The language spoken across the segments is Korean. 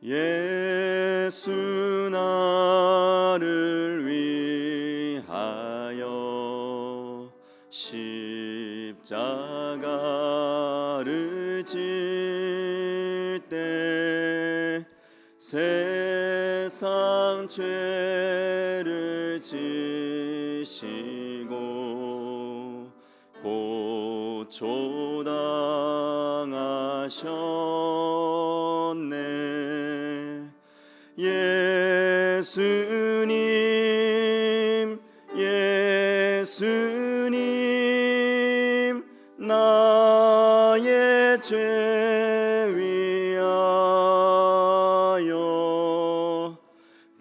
예수 나를 위하여 십자가를 질 때 세상 죄를 지시고 고초당하셨네. 예수님, 예수님, 나의 죄 위하여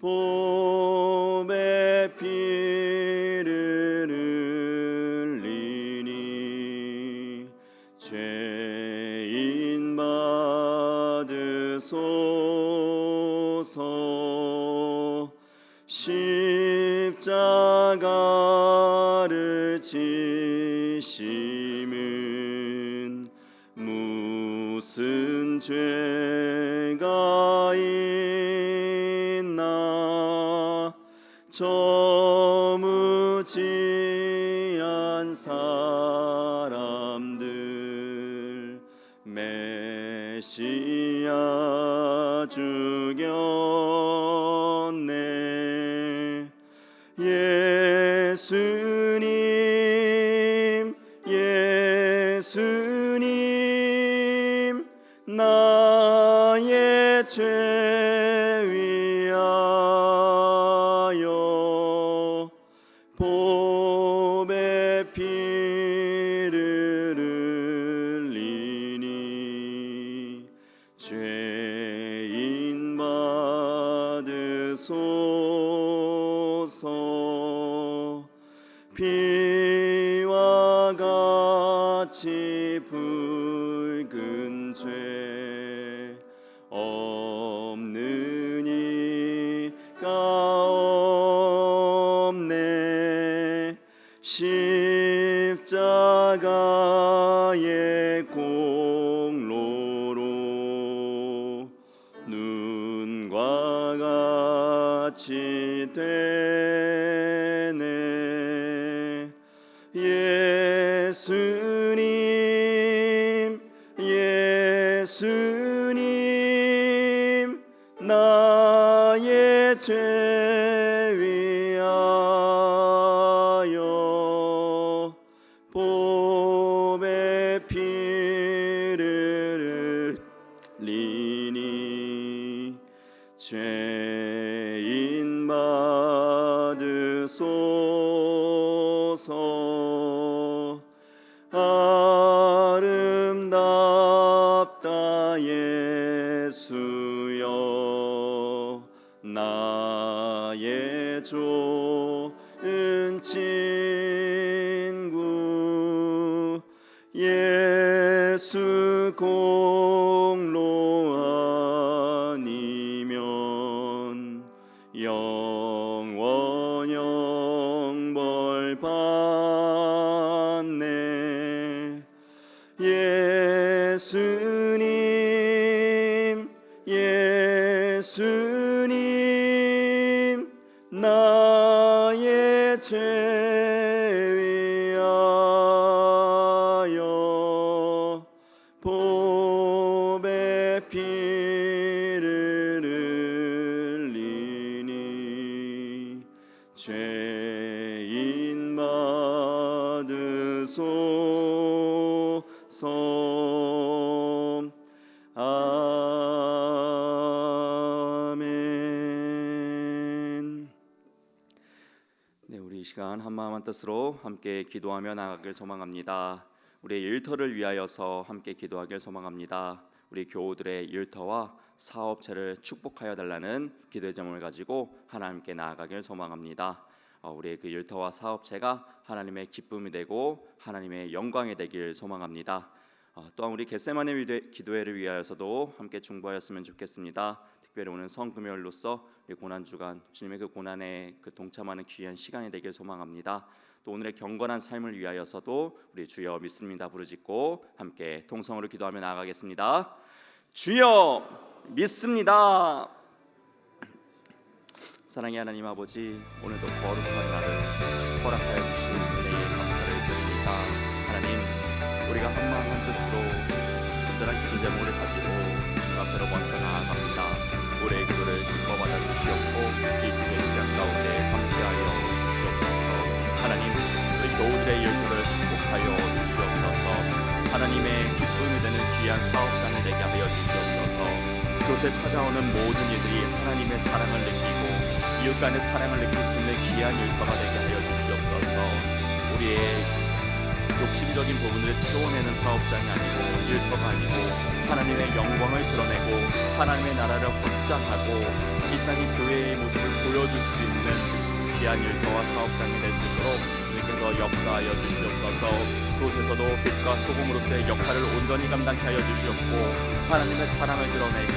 보배 피를 흘리니 죄인 받으소서. 십자가를 지심은 무슨 죄가 있나. 저 무지한 사람들 메시아 죽였네. 예수님, 예수님, 나의 죄 위하여 보배 피를 흘리니 죄인 받으소서. 피와 같이 붉은 죄 없는 이가 없네. 십자가의 공로로 눈과 같이 되네. 예수님, 예수님, 나의 죄 위하여 보배 피를 흘리니 죄인 받으소서. 아름답다 예수여, 나의 좋은 친구. 예수 공로 아니면 영원 영벌 받네. 예수님, 예수님, 나의 죄 위하여 보배 피를 흘리니 죄인 받으소서. 아멘. 네, 우리 이 시간 한마음 한뜻으로 함께 기도하며 나아가길 소망합니다. 우리의 일터를 위하여서 함께 기도하길 소망합니다. 우리 교우들의 일터와 사업체를 축복하여 달라는 기도의 제목을 가지고 하나님께 나아가길 소망합니다. 우리의 그 일터와 사업체가 하나님의 기쁨이 되고 하나님의 영광이 되길 소망합니다. 또한 우리 겟세마네 기도회를 위하여서도 함께 중보하였으면 좋겠습니다. 특별히 오늘 성금요일로서 우리 고난주간 주님의 그 고난에 그 동참하는 귀한 시간이 되길 소망합니다. 또 오늘의 경건한 삶을 위하여서도 우리 주여 믿습니다 부르짖고 함께 통성으로 기도하며 나아가겠습니다. 주여 믿습니다. 사랑의 하나님 아버지, 오늘도 거룩한 날을 허락하여 주신 은혜에 감사를 드립니다. 하나님, 우리가 한마음 한뜻으로 온전한 기도 제목을 가지고 주님 앞으로 먼저 나아갑니다. 우리의 기도를 기뻐 받아 주시옵고 이 기도의 시간 가운데 함께하여 주시옵소서. 하나님, 우리 교우들의 일터를 축복하여 주시옵소서. 하나님의 기쁨이 되는 귀한 사업장이 되게 하여 주시옵소서. 그곳에 찾아오는 모든 이들이 하나님의 사랑을 느끼고 이웃 간의 사랑을 느낄 수 있는 귀한 일터가 되게 하여 주시옵소서. 우리의 욕심적인 부분을 채워내는 사업장이 아니고 일터가 아니고 하나님의 영광을 드러내고 하나님의 나라를 확장하고 이 땅의 교회의 모습을 보여줄 수 있는 귀한 일터와 사업장이 될 수 있도록 주님께서 역사하여 주시옵소서. 그곳에서도 빛과 소금으로서의 역할을 온전히 감당케 하여 주시옵고 하나님의 사랑을 드러내고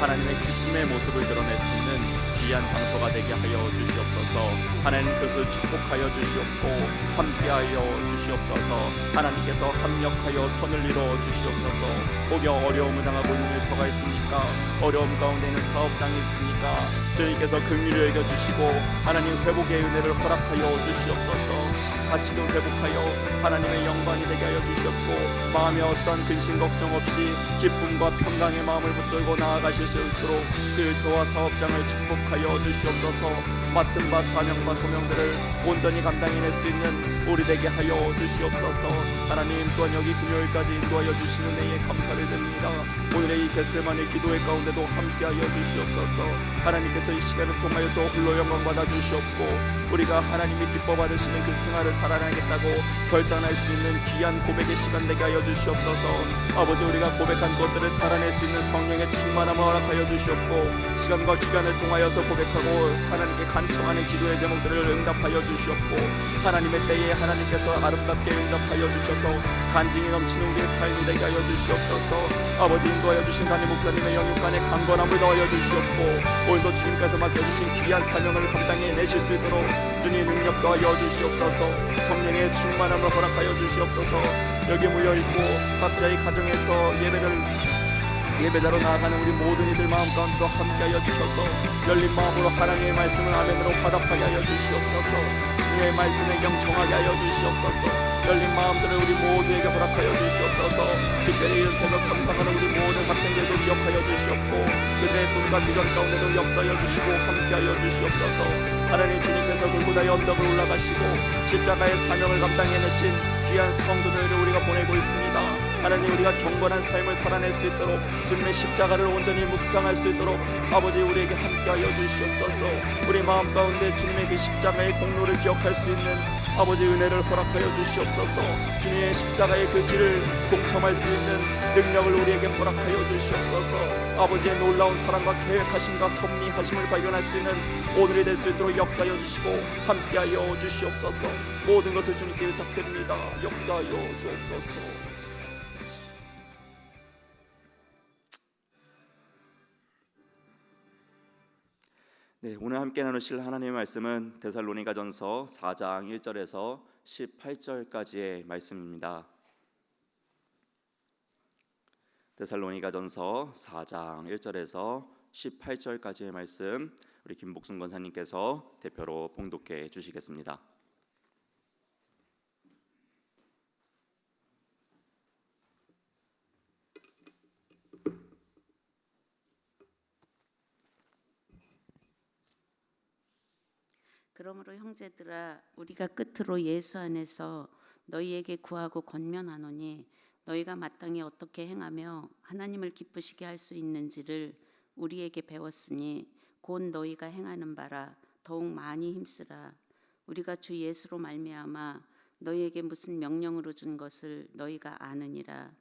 하나님의 기쁨의 모습을 드러낼 수 있는 귀한 장소가 되게 하여 주시옵소서. 하나님 그것을 축복하여 주시옵고 함께하여 주시옵소서. 하나님께서 합력하여 선을 이루어 주시옵소서. 혹여 어려움을 당하고 있는 일터가 있습니까? 어려움 가운데 있는 사업장이 있습니까? 주님께서 긍휼히 여겨주시고 하나님 회복의 은혜를 허락하여 주시옵소서. 다시금 회복하여 하나님의 영광이 되게 하여 주시옵고 마음에 어떠한 근심 걱정 없이 기쁨과 평강의 마음을 붙들고 나아가실 수 있도록 그 일터와 사업장을 축복하여 주시옵소서. 맡은 바 사명과 소명들을 온전히 감당해낼 수 있는 우리 되게 하여 주시옵소서. 하나님 또한 여기 금요일까지 인도하여 주시는 은혜에 감사를 드립니다. 오늘의 이 겟세마네 기도회 가운데도 함께하여 주시옵소서. 하나님께서 이 시간을 통하여서 홀로 영광 받아 주시옵고 우리가 하나님이 기뻐 받으시는 그 생활을 살아나겠다고 결단할 수 있는 귀한 고백의 시간 되게 하여 주시옵소서. 아버지, 우리가 고백한 것들을 살아낼 수 있는 성령의 충만함을 허락하여 주시옵고 시간과 기간을 통하여서 고백하고 하나님께 간청하는 기도의 제목들을 응답하여 주시옵고 하나님의 때에 하나님께서 아름답게 응답하여 주셔서 간증이 넘치는 우리의 삶이 되게 하여 주시옵소서. 아버지, 인도하여 주신 담임 목사님의 영육간의 강건함을 더하여 주시옵고 오늘도 주님께서 맡겨주신 귀한 사명을 감당해 내실 수 있도록 주님의 능력 더하여 주시옵소서. 성령의 충만함을 허락하여 주시옵소서. 여기 모여있고 각자의 가정에서 예배자로 나아가는 우리 모든 이들 마음 가운데도 함께하여 주셔서 열린 마음으로 하나님의 말씀을 아멘으로 화답하게 하여 주시옵소서. 주님의 말씀에 경청하게 하여 주시옵소서. 열린 마음들을 우리 모두에게 허락하여 주시옵소서. 특별히 이런 새벽 참석하는 우리 모든 학생들도 기억하여 주시옵고 그들의 꿈과 비전 가운데도 역사하여 주시고 함께하여 주시옵소서. 하나님, 주님께서 골고다의 언덕을 올라가시고 십자가의 사명을 감당해내신 귀한 성도들을 우리가 보내고 있습니다. 하나님, 우리가 경건한 삶을 살아낼 수 있도록 주님의 십자가를 온전히 묵상할 수 있도록 아버지 우리에게 함께하여 주시옵소서. 우리 마음 가운데 주님의 그 십자가의 공로를 기억할 수 있는 아버지 은혜를 허락하여 주시옵소서. 주님의 십자가의 그 길을 동참할 수 있는 능력을 우리에게 허락하여 주시옵소서. 아버지의 놀라운 사랑과 계획하심과 섭리하심을 발견할 수 있는 오늘이 될 수 있도록 역사하여 주시고 함께하여 주시옵소서. 모든 것을 주님께 부탁드립니다. 역사하여 주옵소서. 네, 오늘 함께 나누실 하나님의 말씀은 데살로니가전서 4장 1절에서 18절까지의 말씀입니다. 데살로니가전서 4장 1절에서 18절까지의 말씀, 우리 김복순 권사님께서 대표로 봉독해 주시겠습니다. 그러므로 형제들아, 우리가 끝으로 예수 안에서 너희에게 구하고 권면하노니 너희가 마땅히 어떻게 행하며 하나님을 기쁘시게 할 수 있는지를 우리에게 배웠으니 곧 너희가 행하는 바라 더욱 많이 힘쓰라. 우리가 주 예수로 말미암아 너희에게 무슨 명령으로 준 것을 너희가 아느니라.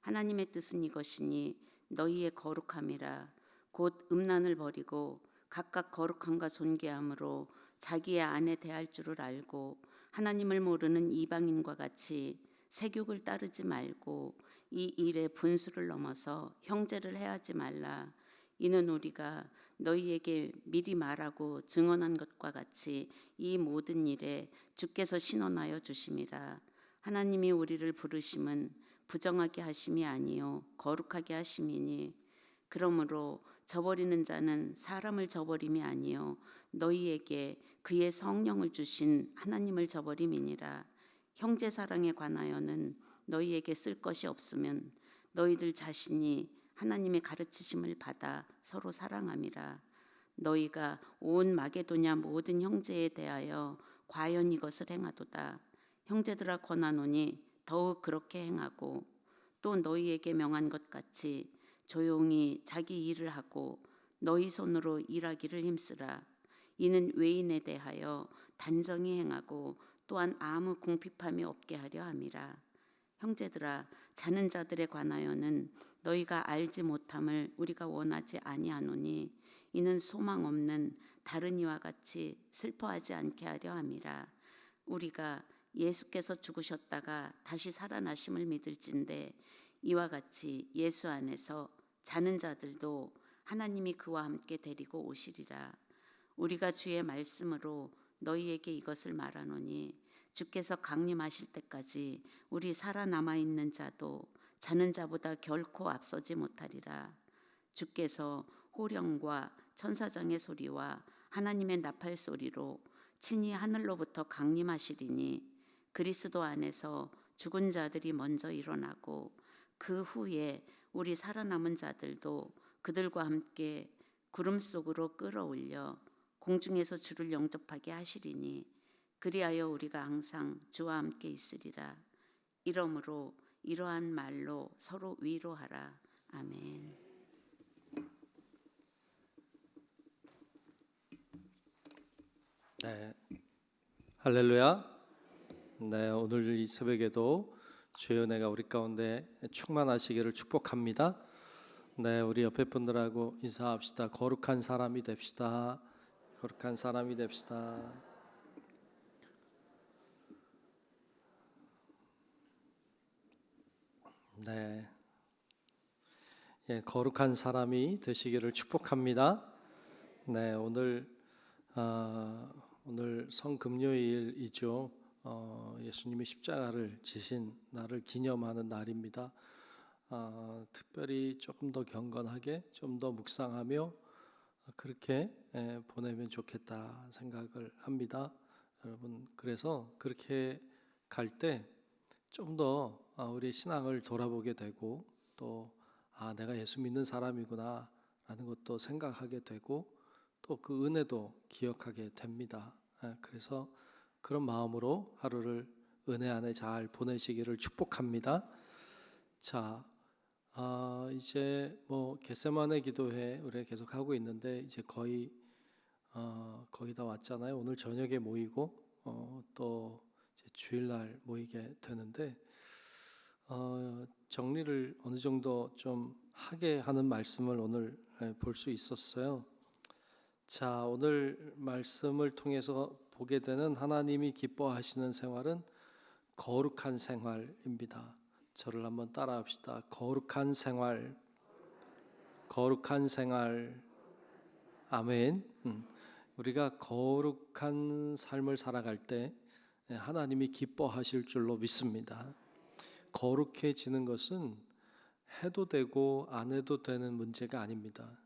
하나님의 뜻은 이것이니 너희의 거룩함이라. 곧 음란을 버리고 각각 거룩함과 존귀함으로 자기의 아내 대할 줄을 알고 하나님을 모르는 이방인과 같이 세욕을 따르지 말고 이 일에 분수를 넘어서 형제를 해하지 말라. 이는 우리가 너희에게 미리 말하고 증언한 것과 같이 이 모든 일에 주께서 신원하여 주심이라. 하나님이 우리를 부르심은 부정하게 하심이 아니요 거룩하게 하심이니 그러므로 저버리는 자는 사람을 저버림이 아니요 너희에게 그의 성령을 주신 하나님을 저버림이니라. 형제 사랑에 관하여는 너희에게 쓸 것이 없으면 너희들 자신이 하나님의 가르치심을 받아 서로 사랑함이라. 너희가 온 마게도냐 모든 형제에 대하여 과연 이것을 행하도다. 형제들아 권하노니 더욱 그렇게 행하고 또 너희에게 명한 것 같이 조용히 자기 일을 하고 너희 손으로 일하기를 힘쓰라. 이는 외인에 대하여 단정히 행하고 또한 아무 궁핍함이 없게 하려 함이라. 형제들아 자는 자들에 관하여는 너희가 알지 못함을 우리가 원하지 아니하노니 이는 소망 없는 다른 이와 같이 슬퍼하지 않게 하려 함이라. 우리가 예수께서 죽으셨다가 다시 살아나심을 믿을진대 이와 같이 예수 안에서 자는 자들도 하나님이 그와 함께 데리고 오시리라. 우리가 주의 말씀으로 너희에게 이것을 말하노니 주께서 강림하실 때까지 우리 살아남아 있는 자도 자는 자보다 결코 앞서지 못하리라. 주께서 호령과 천사장의 소리와 하나님의 나팔 소리로 친히 하늘로부터 강림하시리니 그리스도 안에서 죽은 자들이 먼저 일어나고 그 후에 우리 살아남은 자들도 그들과 함께 구름 속으로 끌어올려 공중에서 주를 영접하게 하시리니 그리하여 우리가 항상 주와 함께 있으리라. 이러므로 이러한 말로 서로 위로하라. 아멘. 네, 할렐루야. 네, 오늘 이 새벽에도 주의 은혜가 우리 가운데 충만하시기를 축복합니다. 네, 우리 옆에 분들하고 인사합시다. 거룩한 사람이 됩시다. 거룩한 사람이 됩시다. 네, 예, 거룩한 사람이 되시기를 축복합니다. 네, 오늘 성금요일이죠. 예수님이 십자가를 지신 날을 기념하는 날입니다. 특별히 조금 더 경건하게 좀 더 묵상하며 그렇게 보내면 좋겠다 생각을 합니다. 여러분, 그래서 그렇게 갈 때 좀 더 우리의 신앙을 돌아보게 되고 또 내가 예수 믿는 사람이구나 라는 것도 생각하게 되고 또 그 은혜도 기억하게 됩니다. 그래서 그런 마음으로 하루를 은혜 안에 잘 보내시기를 축복합니다. 자, 이제 겟세마네 기도회 우리가 계속 하고 있는데 이제 거의 다 왔잖아요. 오늘 저녁에 모이고 또 이제 주일날 모이게 되는데 정리를 어느 정도 좀 하게 하는 말씀을 오늘 볼 수 있었어요. 자, 오늘 말씀을 통해서 보게 되는 하나님이 기뻐하시는 생활은 거룩한 생활입니다. 저를 한번 따라합시다. 거룩한 생활, 거룩한 생활. 아멘. 우리가 거룩한 삶을 살아갈 때 하나님이 기뻐하실 줄로 믿습니다. 거룩해지는 것은 해도 되고 안 해도 되는 문제가 아닙니다.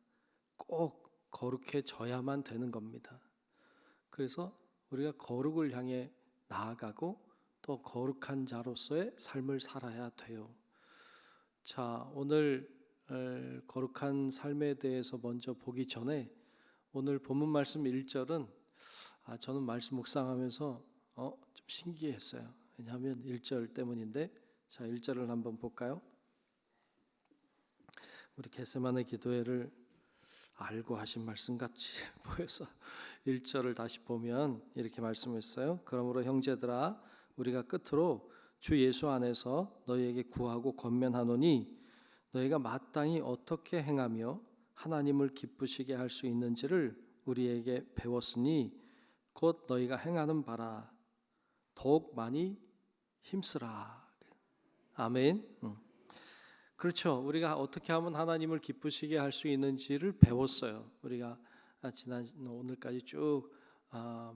꼭 거룩해져야만 되는 겁니다. 그래서 우리가 거룩을 향해 나아가고 또 거룩한 자로서의 삶을 살아야 돼요. 자, 오늘 거룩한 삶에 대해서 먼저 보기 전에 오늘 본문 말씀 1절은 저는 말씀 묵상하면서 좀 신기했어요. 왜냐하면 1절 때문인데, 자, 1절을 한번 볼까요? 우리 겟세마네 기도회를 알고 하신 말씀 같이 보여서 1절을 다시 보면 이렇게 말씀했어요. 그러므로 형제들아 우리가 끝으로 주 예수 안에서 너희에게 구하고 권면하노니 너희가 마땅히 어떻게 행하며 하나님을 기쁘시게 할 수 있는지를 우리에게 배웠으니 곧 너희가 행하는 바라 더욱 많이 힘쓰라. 아멘. 그렇죠. 우리가 어떻게 하면 하나님을 기쁘시게 할 수 있는지를 배웠어요. 우리가 지난 오늘까지 쭉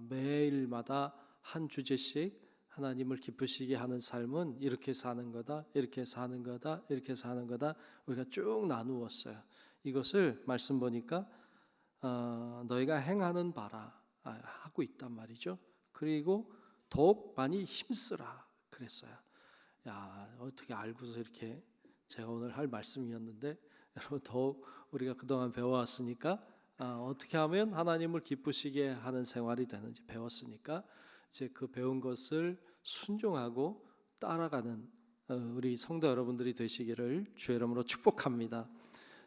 매일마다 한 주제씩 하나님을 기쁘시게 하는 삶은 이렇게 사는 거다, 이렇게 사는 거다, 이렇게 사는 거다 우리가 쭉 나누었어요. 이것을 말씀 보니까 너희가 행하는 바라 하고 있단 말이죠. 그리고 더욱 많이 힘쓰라 그랬어요. 야, 어떻게 알고서 이렇게 제가 오늘 할 말씀이었는데 여러분 더욱 우리가 그동안 배워왔으니까 어떻게 하면 하나님을 기쁘시게 하는 생활이 되는지 배웠으니까 이제 그 배운 것을 순종하고 따라가는 우리 성도 여러분들이 되시기를 주의 이름으로 축복합니다.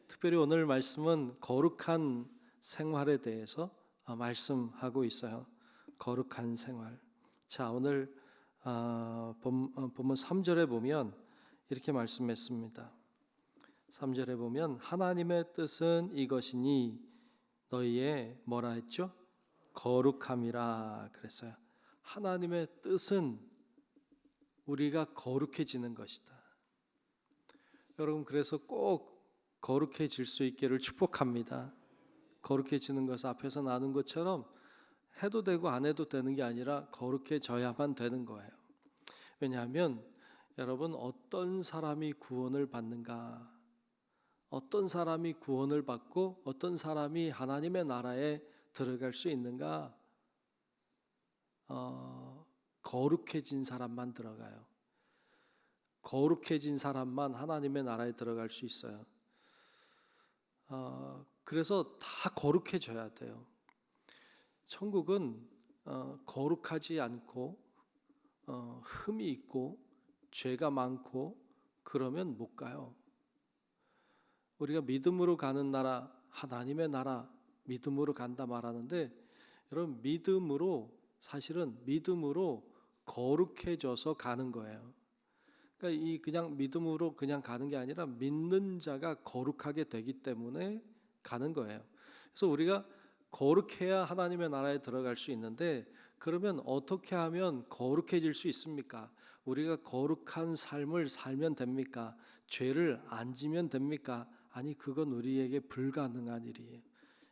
특별히 오늘 말씀은 거룩한 생활에 대해서 말씀하고 있어요. 거룩한 생활. 자, 오늘 본문 3절에 보면 이렇게 말씀했습니다. 3절에 보면 하나님의 뜻은 이것이니 너희의 뭐라 했죠? 거룩함이라 그랬어요. 하나님의 뜻은 우리가 거룩해지는 것이다. 여러분 그래서 꼭 거룩해질 수 있기를 축복합니다. 거룩해지는 것은 앞에서 나눈 것처럼 해도 되고 안 해도 되는 게 아니라 거룩해져야만 되는 거예요. 왜냐하면 여러분 어떤 사람이 구원을 받는가, 어떤 사람이 구원을 받고 어떤 사람이 하나님의 나라에 들어갈 수 있는가, 거룩해진 사람만 들어가요. 거룩해진 사람만 하나님의 나라에 들어갈 수 있어요. 그래서 다 거룩해져야 돼요. 천국은 거룩하지 않고 흠이 있고 죄가 많고 그러면 못 가요. 우리가 믿음으로 가는 나라, 하나님의 나라 믿음으로 간다 말하는데 여러분 믿음으로 사실은 믿음으로 거룩해져서 가는 거예요. 그러니까 이 그냥 믿음으로 그냥 가는 게 아니라 믿는 자가 거룩하게 되기 때문에 가는 거예요. 그래서 우리가 거룩해야 하나님의 나라에 들어갈 수 있는데 그러면 어떻게 하면 거룩해질 수 있습니까? 우리가 거룩한 삶을 살면 됩니까? 죄를 안 지면 됩니까? 아니 그건 우리에게 불가능한 일이에요.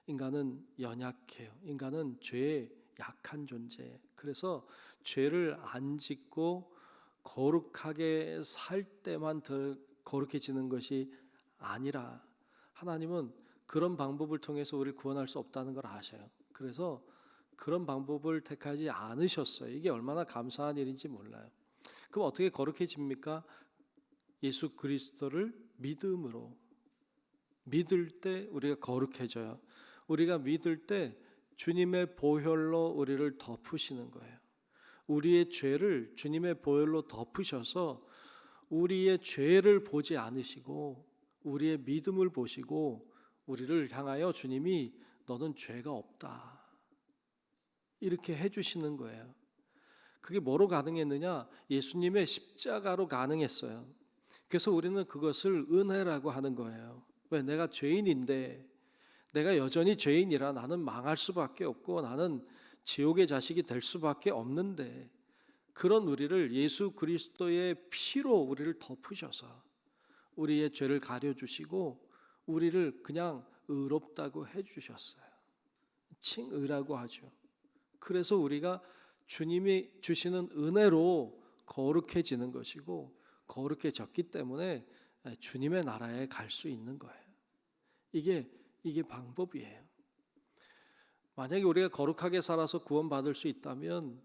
인간은 연약해요. 인간은 죄에 약한 존재예요. 그래서 죄를 안 짓고 거룩하게 살 때만 더 거룩해지는 것이 아니라 하나님은 그런 방법을 통해서 우리를 구원할 수 없다는 걸 아셔요. 그래서 그런 방법을 택하지 않으셨어요. 이게 얼마나 감사한 일인지 몰라요. 그럼 어떻게 거룩해집니까? 예수 그리스도를 믿음으로 믿을 때 우리가 거룩해져요. 우리가 믿을 때 주님의 보혈로 우리를 덮으시는 거예요. 우리의 죄를 주님의 보혈로 덮으셔서 우리의 죄를 보지 않으시고 우리의 믿음을 보시고 우리를 향하여 주님이 너는 죄가 없다 이렇게 해주시는 거예요. 그게 뭐로 가능했느냐? 예수님의 십자가로 가능했어요. 그래서 우리는 그것을 은혜라고 하는 거예요. 왜? 내가 죄인인데 내가 여전히 죄인이라 나는 망할 수밖에 없고 나는 지옥의 자식이 될 수밖에 없는데 그런 우리를 예수 그리스도의 피로 우리를 덮으셔서 우리의 죄를 가려주시고 우리를 그냥 의롭다고 해주셨어요. 칭의라고 하죠. 그래서 우리가 주님이 주시는 은혜로 거룩해지는 것이고 거룩해졌기 때문에 주님의 나라에 갈 수 있는 거예요. 이게 방법이에요. 만약에 우리가 거룩하게 살아서 구원받을 수 있다면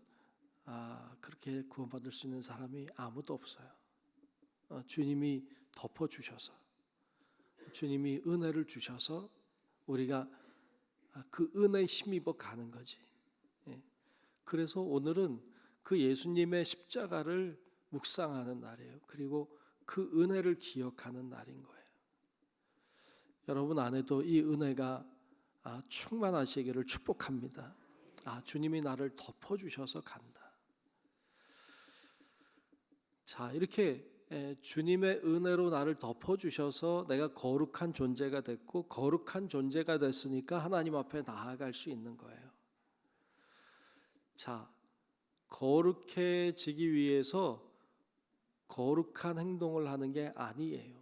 그렇게 구원받을 수 있는 사람이 아무도 없어요. 주님이 덮어주셔서 주님이 은혜를 주셔서 우리가 그 은혜에 힘입어 가는 거지. 그래서 오늘은 그 예수님의 십자가를 묵상하는 날이에요. 그리고 그 은혜를 기억하는 날인 거예요. 여러분 안에도 이 은혜가 충만하시기를 축복합니다. 주님이 나를 덮어주셔서 간다. 자, 이렇게 주님의 은혜로 나를 덮어주셔서 내가 거룩한 존재가 됐고 거룩한 존재가 됐으니까 하나님 앞에 나아갈 수 있는 거예요. 자, 거룩해지기 위해서 거룩한 행동을 하는 게 아니에요.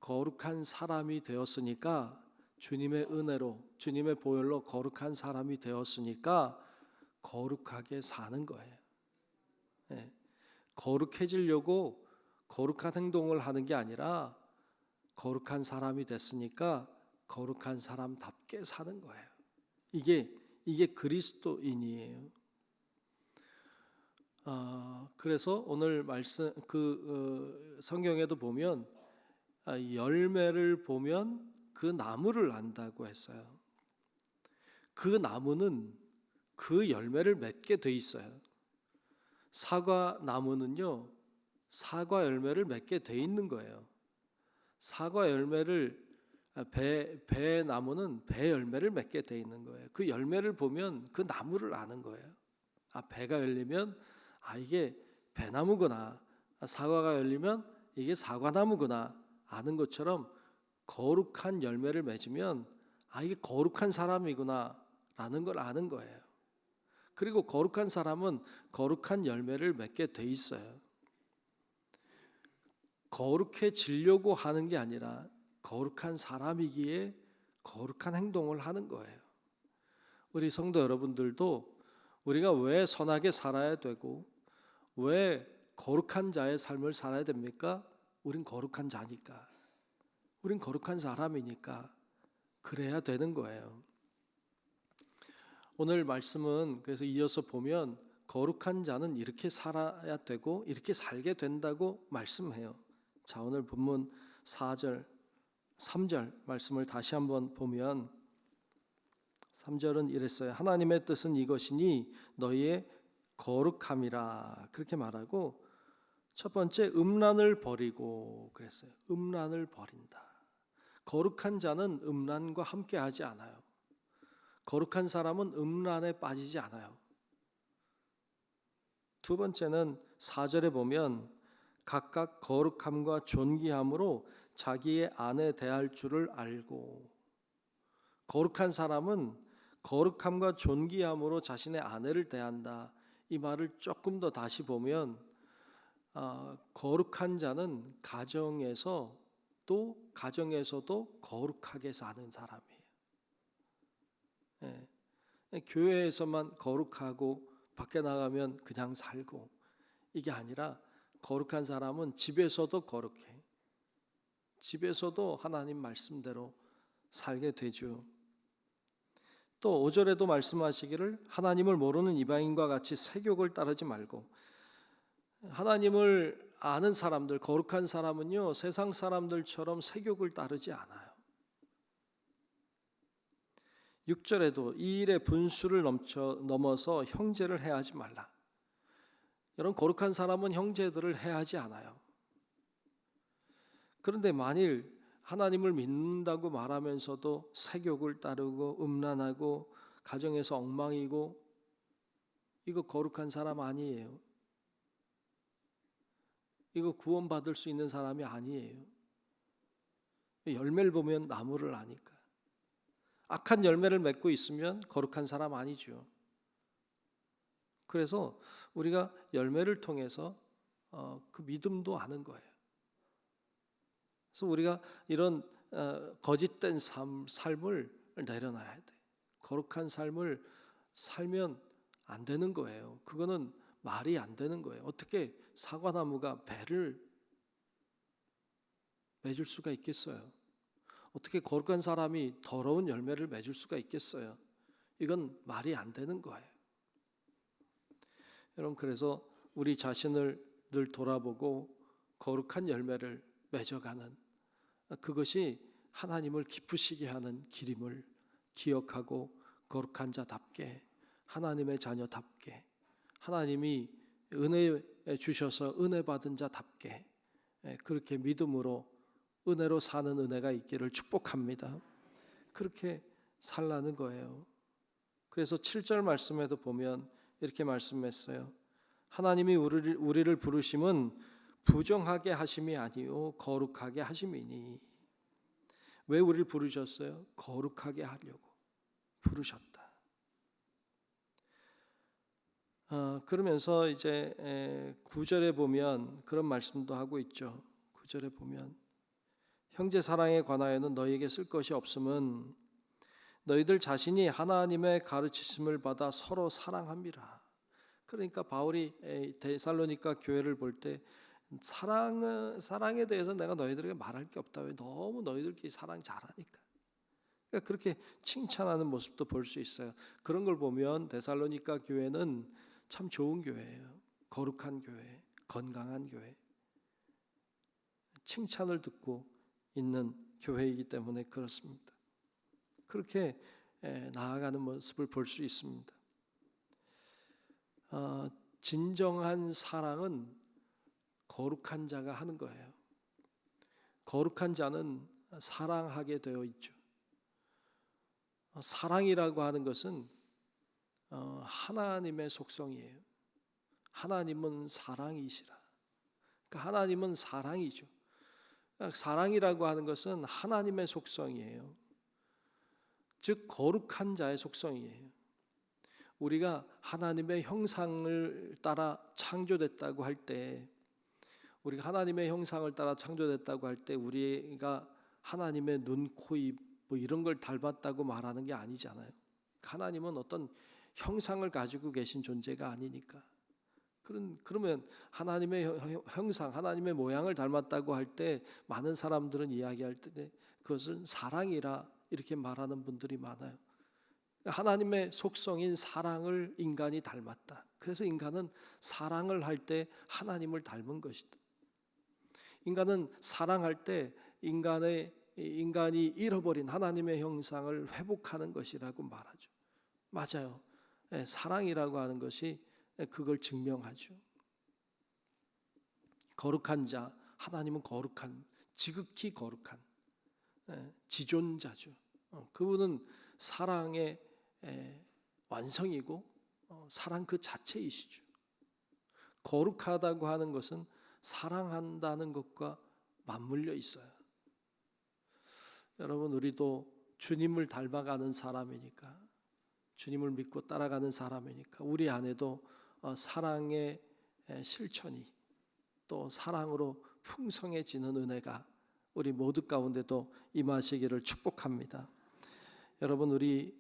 거룩한 사람이 되었으니까 주님의 은혜로 주님의 보혈로 거룩한 사람이 되었으니까 거룩하게 사는 거예요. 거룩해지려고 거룩한 행동을 하는 게 아니라 거룩한 사람이 됐으니까 거룩한 사람답게 사는 거예요. 이게 그리스도인이에요. 그래서 오늘 말씀 성경에도 보면 열매를 보면 그 나무를 안다고 했어요. 그 나무는 그 열매를 맺게 돼 있어요. 사과 나무는요, 사과 열매를 맺게 돼 있는 거예요. 사과 열매를 배 나무는 배 열매를 맺게 돼 있는 거예요. 그 열매를 보면 그 나무를 아는 거예요. 배가 열리면 이게 배나무구나. 사과가 열리면 이게 사과나무구나. 아는 것처럼 거룩한 열매를 맺으면 이게 거룩한 사람이구나 라는 걸 아는 거예요. 그리고 거룩한 사람은 거룩한 열매를 맺게 돼 있어요. 거룩해지려고 하는 게 아니라 거룩한 사람이기에 거룩한 행동을 하는 거예요. 우리 성도 여러분들도 우리가 왜 선하게 살아야 되고 왜 거룩한 자의 삶을 살아야 됩니까? 우린 거룩한 자니까. 우린 거룩한 사람이니까 그래야 되는 거예요. 오늘 말씀은 그래서 이어서 보면 거룩한 자는 이렇게 살아야 되고 이렇게 살게 된다고 말씀해요. 자, 오늘 본문 4절, 3절 말씀을 다시 한번 보면 3절은 이랬어요. 하나님의 뜻은 이것이니 너희의 거룩함이라 그렇게 말하고 첫 번째 음란을 버리고 그랬어요. 음란을 버린다. 거룩한 자는 음란과 함께하지 않아요. 거룩한 사람은 음란에 빠지지 않아요. 두 번째는 4절에 보면 각각 거룩함과 존귀함으로 자기의 아내 대할 줄을 알고 거룩한 사람은 거룩함과 존귀함으로 자신의 아내를 대한다. 이 말을 조금 더 다시 보면 거룩한 자는 가정에서도 거룩하게 사는 사람이에요. 교회에서만 거룩하고 밖에 나가면 그냥 살고 이게 아니라 거룩한 사람은 집에서도 거룩해. 집에서도 하나님 말씀대로 살게 되죠. 또 5절에도 말씀하시기를 하나님을 모르는 이방인과 같이 세욕을 따르지 말고 하나님을 아는 사람들, 거룩한 사람은요 세상 사람들처럼 세욕을 따르지 않아요. 6절에도 이 일의 분수를 넘어서 형제를 해하지 말라. 이런 거룩한 사람은 형제들을 해하지 않아요. 그런데 만일 하나님을 믿는다고 말하면서도 세욕을 따르고 음란하고 가정에서 엉망이고 이거 거룩한 사람 아니에요. 이거 구원받을 수 있는 사람이 아니에요. 열매를 보면 나무를 아니까. 악한 열매를 맺고 있으면 거룩한 사람 아니죠. 그래서 우리가 열매를 통해서 그 믿음도 아는 거예요. 그래서 우리가 이런 거짓된 삶을 내려놔야 돼. 거룩한 삶을 살면 안 되는 거예요. 그거는 말이 안 되는 거예요. 어떻게 사과나무가 배를 맺을 수가 있겠어요? 어떻게 거룩한 사람이 더러운 열매를 맺을 수가 있겠어요? 이건 말이 안 되는 거예요. 여러분, 그래서 우리 자신을 늘 돌아보고 거룩한 열매를 맺어가는 그것이 하나님을 기쁘시게 하는 길임을 기억하고 거룩한 자답게 하나님의 자녀답게 하나님이 은혜 주셔서 은혜 받은 자답게 그렇게 믿음으로 은혜로 사는 은혜가 있기를 축복합니다. 그렇게 살라는 거예요. 그래서 7절 말씀에도 보면 이렇게 말씀했어요. 하나님이 우리를 부르심은 부정하게 하심이 아니요 거룩하게 하심이니. 왜 우리를 부르셨어요? 거룩하게 하려고 부르셨다. 그러면서 이제 9절에 보면 그런 말씀도 하고 있죠. 9절에 보면 형제 사랑에 관하여는 너희에게 쓸 것이 없음은 너희들 자신이 하나님의 가르치심을 받아 서로 사랑함이라. 그러니까 바울이 데살로니가 교회를 볼 때 사랑에 대해서 내가 너희들에게 말할 게 없다. 왜? 너무 너희들끼리 사랑 잘하니까. 그러니까 그렇게 칭찬하는 모습도 볼 수 있어요. 그런 걸 보면 데살로니가 교회는 참 좋은 교회예요. 거룩한 교회, 건강한 교회, 칭찬을 듣고 있는 교회이기 때문에 그렇습니다. 그렇게 나아가는 모습을 볼 수 있습니다. 진정한 사랑은 거룩한 자가 하는 거예요. 거룩한 자는 사랑하게 되어 있죠. 사랑이라고 하는 것은 하나님의 속성이에요. 하나님은 사랑이시라. 그러니까 하나님은 사랑이죠. 사랑이라고 하는 것은 하나님의 속성이에요. 즉 거룩한 자의 속성이에요. 우리가 하나님의 형상을 따라 창조됐다고 할 때, 우리가 하나님의 형상을 따라 창조됐다고 할 때 우리가 하나님의 눈, 코, 입 뭐 이런 걸 닮았다고 말하는 게 아니잖아요. 하나님은 어떤 형상을 가지고 계신 존재가 아니니까. 그러면 하나님의 형상, 하나님의 모양을 닮았다고 할 때 많은 사람들은 이야기할 때 그것은 사랑이라 이렇게 말하는 분들이 많아요. 하나님의 속성인 사랑을 인간이 닮았다. 그래서 인간은 사랑을 할 때 하나님을 닮은 것이다. 인간은 사랑할 때 인간이 잃어버린 하나님의 형상을 회복하는 것이라고 말하죠. 맞아요. 사랑이라고 하는 것이 그걸 증명하죠. 거룩한 자, 하나님은 거룩한, 지극히 거룩한 지존자죠. 그분은 사랑의 완성이고 사랑 그 자체이시죠. 거룩하다고 하는 것은 사랑한다는 것과 맞물려 있어요. 여러분, 우리도 주님을 닮아가는 사람이니까, 주님을 믿고 따라가는 사람이니까 우리 안에도 사랑의 실천이 또 사랑으로 풍성해지는 은혜가 우리 모두 가운데도 임하시기를 축복합니다. 여러분, 우리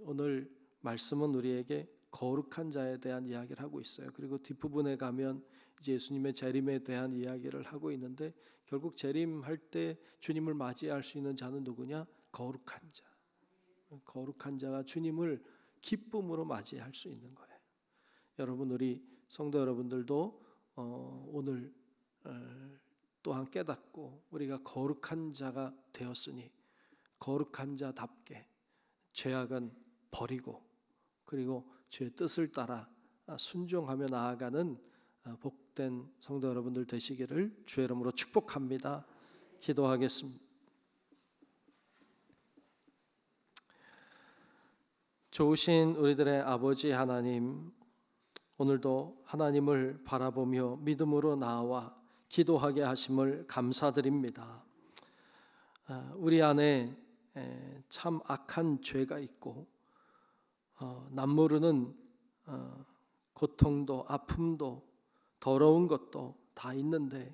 오늘 말씀은 우리에게 거룩한 자에 대한 이야기를 하고 있어요. 그리고 뒷부분에 가면 이제 예수님의 재림에 대한 이야기를 하고 있는데, 결국 재림할 때 주님을 맞이할 수 있는 자는 누구냐? 거룩한 자. 거룩한 자가 주님을 기쁨으로 맞이할 수 있는 거예요. 여러분, 우리 성도 여러분들도 오늘 또한 깨닫고 우리가 거룩한 자가 되었으니 거룩한 자답게 죄악은 버리고 그리고 주의 뜻을 따라 순종하며 나아가는 복된 성도 여러분들 되시기를 주의 이름으로 축복합니다. 기도하겠습니다. 좋으신 우리들의 아버지 하나님, 오늘도 하나님을 바라보며 믿음으로 나와 기도하게 하심을 감사드립니다. 우리 안에 참 악한 죄가 있고 남모르는 고통도 아픔도 더러운 것도 다 있는데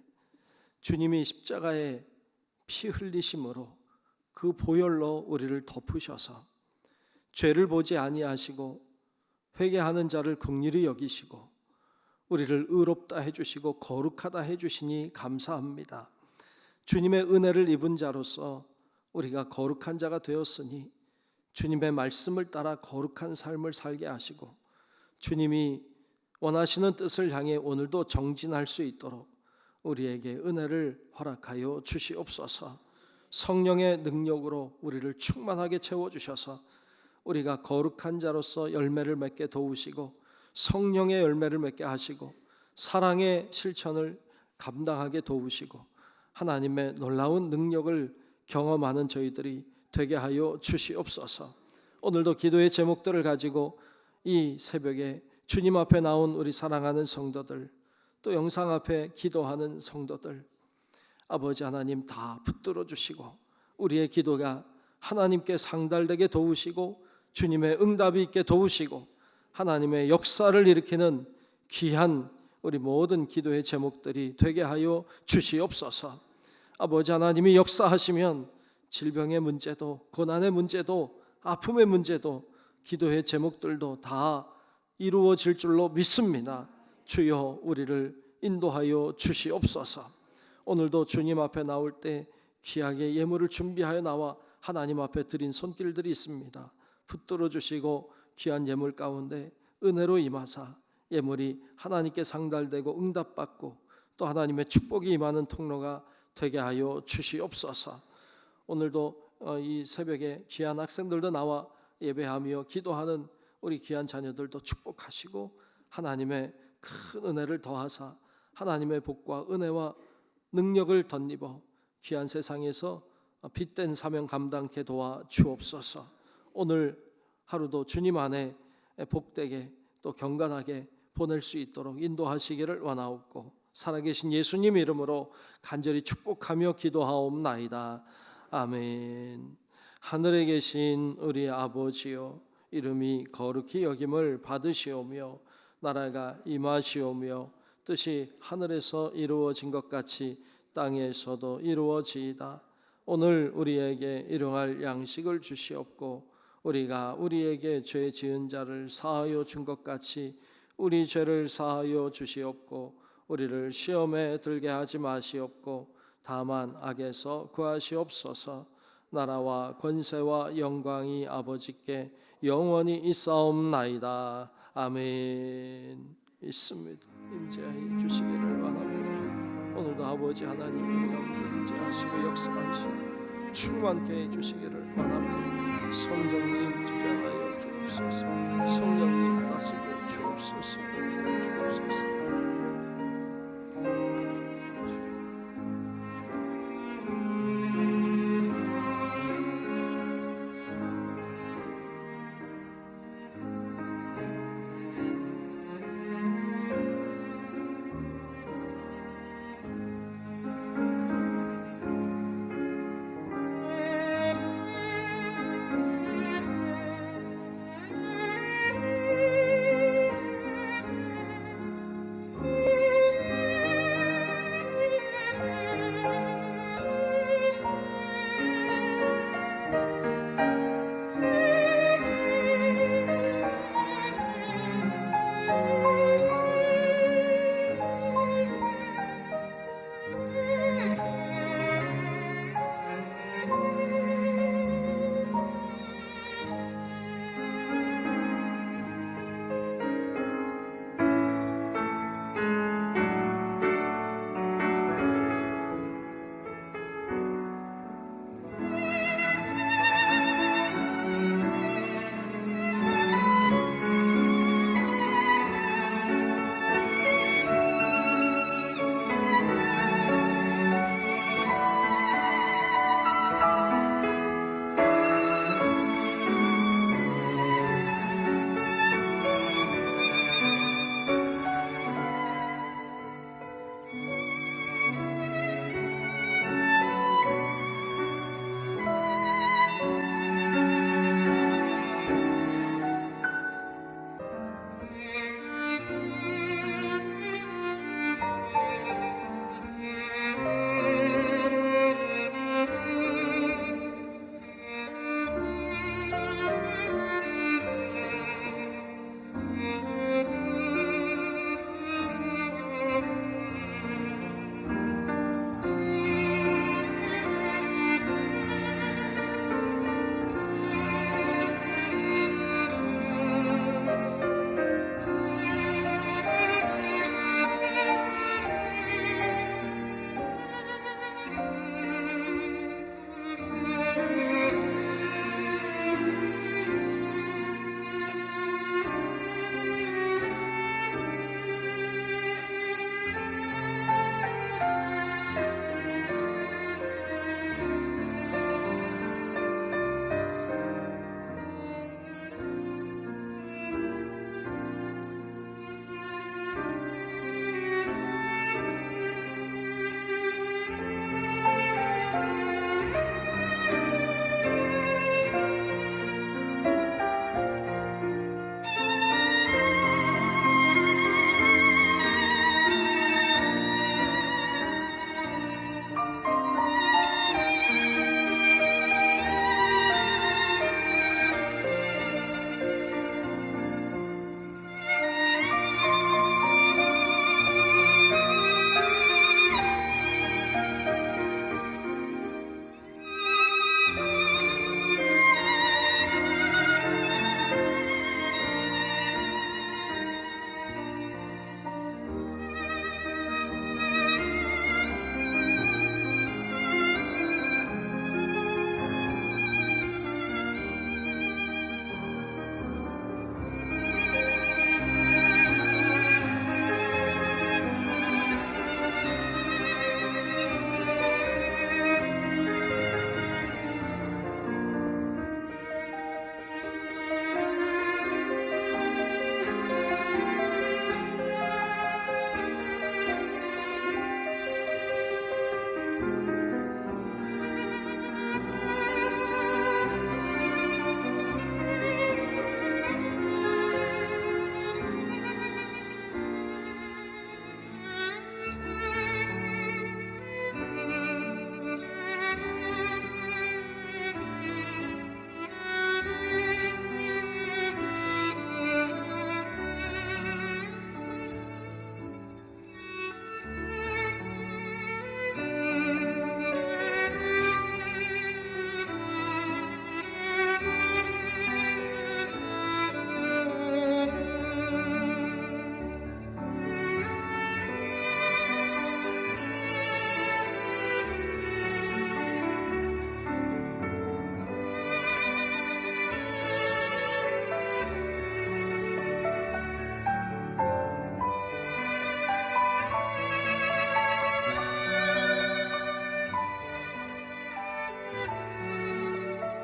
주님이 십자가에 피 흘리심으로 그 보혈로 우리를 덮으셔서 죄를 보지 아니하시고 회개하는 자를 긍휼히 여기시고 우리를 의롭다 해주시고 거룩하다 해주시니 감사합니다. 주님의 은혜를 입은 자로서 우리가 거룩한 자가 되었으니 주님의 말씀을 따라 거룩한 삶을 살게 하시고 주님이 원하시는 뜻을 향해 오늘도 정진할 수 있도록 우리에게 은혜를 허락하여 주시옵소서. 성령의 능력으로 우리를 충만하게 채워주셔서 우리가 거룩한 자로서 열매를 맺게 도우시고 성령의 열매를 맺게 하시고 사랑의 실천을 감당하게 도우시고 하나님의 놀라운 능력을 경험하는 저희들이 되게 하여 주시옵소서. 오늘도 기도의 제목들을 가지고 이 새벽에 주님 앞에 나온 우리 사랑하는 성도들, 또 영상 앞에 기도하는 성도들, 아버지 하나님 다 붙들어 주시고 우리의 기도가 하나님께 상달되게 도우시고 주님의 응답이 있게 도우시고 하나님의 역사를 일으키는 귀한 우리 모든 기도의 제목들이 되게 하여 주시옵소서. 아버지 하나님이 역사하시면 질병의 문제도 고난의 문제도 아픔의 문제도 기도의 제목들도 다 이루어질 줄로 믿습니다. 주여 우리를 인도하여 주시옵소서. 오늘도 주님 앞에 나올 때 귀하게 예물을 준비하여 나와 하나님 앞에 드린 손길들이 있습니다. 붙들어 주시고 귀한 예물 가운데 은혜로 임하사 예물이 하나님께 상달되고 응답받고 또 하나님의 축복이 임하는 통로가 되게 하여 주시옵소서. 오늘도 이 새벽에 귀한 학생들도 나와 예배하며 기도하는 우리 귀한 자녀들도 축복하시고 하나님의 큰 은혜를 더하사 하나님의 복과 은혜와 능력을 덧입어 귀한 세상에서 빛된 사명 감당케 도와 주옵소서. 오늘 하루도 주님 안에 복되게 또 경건하게 보낼 수 있도록 인도하시기를 원하옵고 살아계신 예수님 이름으로 간절히 축복하며 기도하옵나이다. 아멘. 하늘에 계신 우리 아버지여, 이름이 거룩히 여김을 받으시오며 나라가 임하시오며 뜻이 하늘에서 이루어진 것 같이 땅에서도 이루어지이다. 오늘 우리에게 일용할 양식을 주시옵고 우리가 우리에게 죄 지은 자를 사하여 준 것 같이 우리 죄를 사하여 주시옵고 우리를 시험에 들게 하지 마시옵고 다만 악에서 구하시옵소서. 나라와 권세와 영광이 아버지께 영원히 있사옵나이다. 아멘. 있습니다. 임재하여 주시기를 원합니다. 오늘도 아버지 하나님 우리 가운데 임재하시고 역사하시고 충만케 해주시기를 원합니다. 성령님 주자